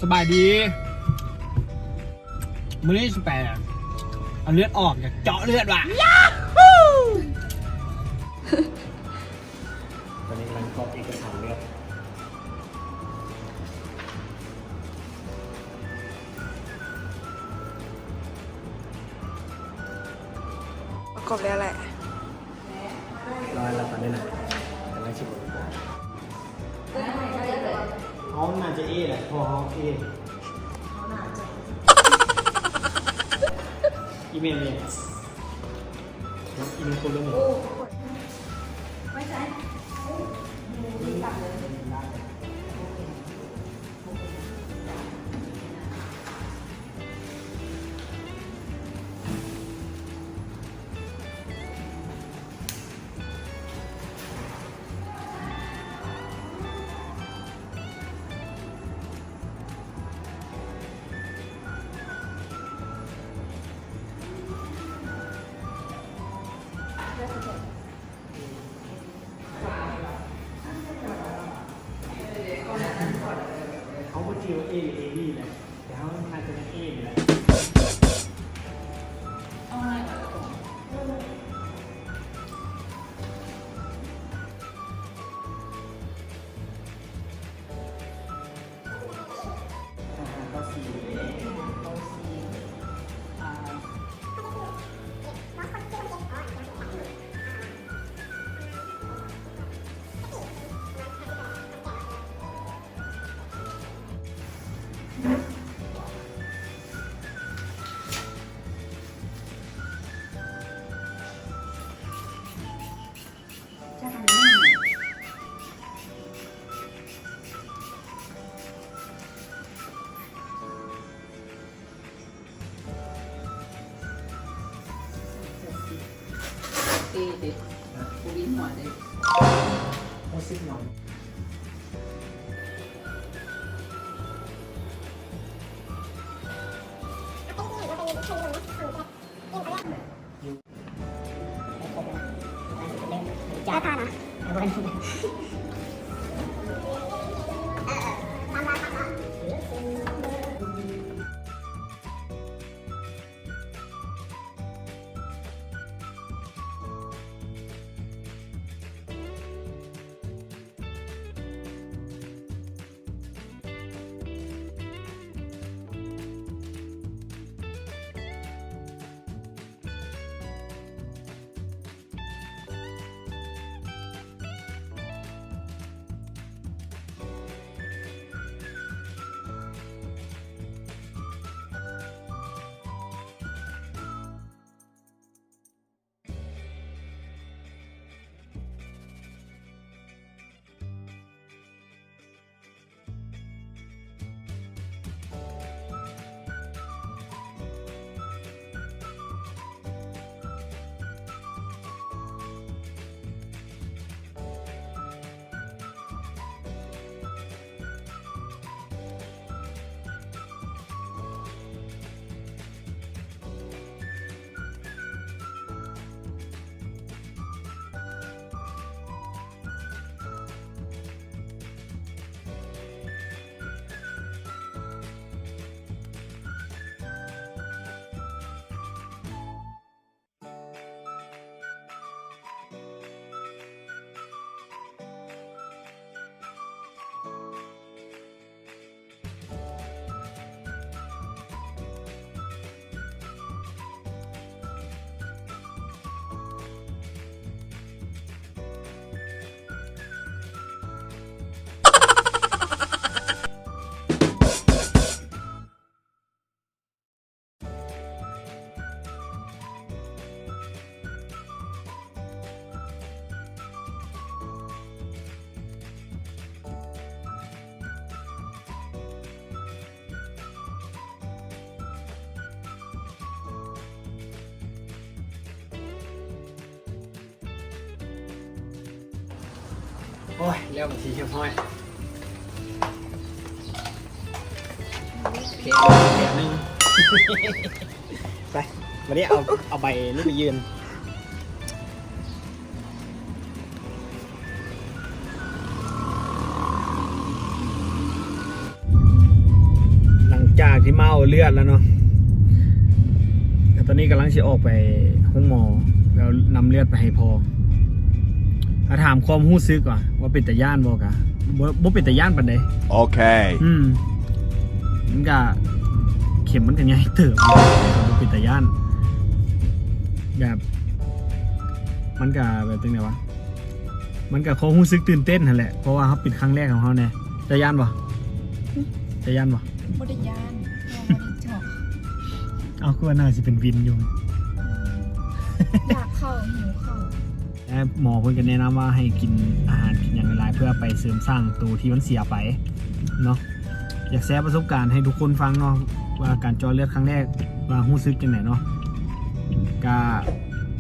สบายดีมื้อนี้สแปร์เอาเลือดออกอยากเจาะเลือดว่ะตอนนี้กำลังกรอกเอกสารเลือดประกอบแล้วแหละร้อยแล้วตอนนี้นะกำลังชิมเขาน่าจะเอแหละพอเขาเออีเมลเนี่ยอีเมลคนละหนึ่งไม่ใช่เขาก็จีว่าเอหรือเอดีแหละแต่เขาน่าจะเป็นเออยู่แล้วเด็กกูวินหัวเลยเขาซิกนอนจ้าพานะโอ้ยเร็วทีเชียวพ่อยเพลงนึงไปวันนี้เอาใบนี่ไปยืน จากที่เมาเลือดแล้วเนาะแต่ตอนนี้กำลังจะออกไปห้องหมอแล้วนำเลือดไปให้พอถ้าถามความรู้สึกก่อนว่าเป็นตาย่านบอกะบ่เป็นตาย่านปานใด Okay. มันก็เข็มมันก็ใหญ่เติบบ่เป็นตาย่านแบบมันก็แบบจังได๋วะมันก็ความรู้สึกตื่นเต้นนั่นแหละเพราะว่าเขาเป็นครั้งแรกของเขาแน่ตาย่านบ่ตาย่านบ่ บริยานบริจาค เอาคือว่าน่าสิเป็นวินอยู่ อยากเข้าหิวเข้า หมอเพิ่นก็แนะนำว่าให้กินอาหารกินอย่างหลายๆเพื่อไปเสริมสร้างตัวที่มันเสียไปเนาะอยากแชร์ประสบการณ์ให้ทุกคนฟังเนาะว่าการเจาะเลือดครั้งแรกว่ารู้สึกจังไหนเนาะก็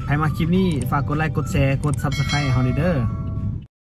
ใครมาคลิปนี้ฝากกดไลค์กดแชร์กด Subscribe ให้เฮาเด้อ